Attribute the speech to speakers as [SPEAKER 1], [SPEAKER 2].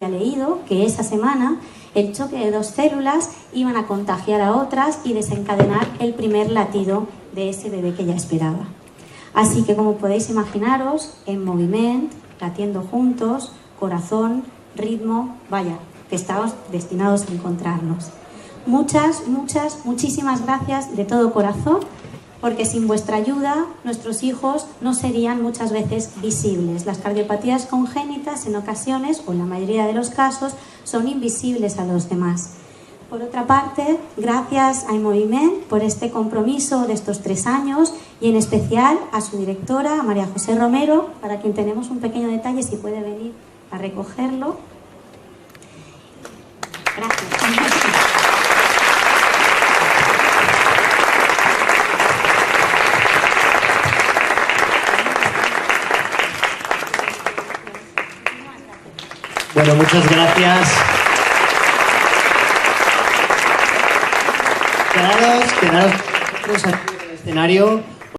[SPEAKER 1] leído que esa semana el choque de dos células iban a contagiar a otras y desencadenar el primer latido de ese bebé que ya esperaba. Así que, como podéis imaginaros, en movimiento, latiendo juntos, corazón, ritmo, vaya, que estábamos destinados a encontrarnos. Muchísimas gracias de todo corazón, porque sin vuestra ayuda nuestros hijos no serían muchas veces visibles. Las cardiopatías congénitas en ocasiones, o en la mayoría de los casos, son invisibles a los demás. Por otra parte, gracias a Moviment por este compromiso de estos 3 años y en especial a su directora, a María José Romero, para quien tenemos un pequeño detalle, si puede venir a recogerlo. Gracias.
[SPEAKER 2] Bueno, muchas gracias. Quedaros aquí en el escenario.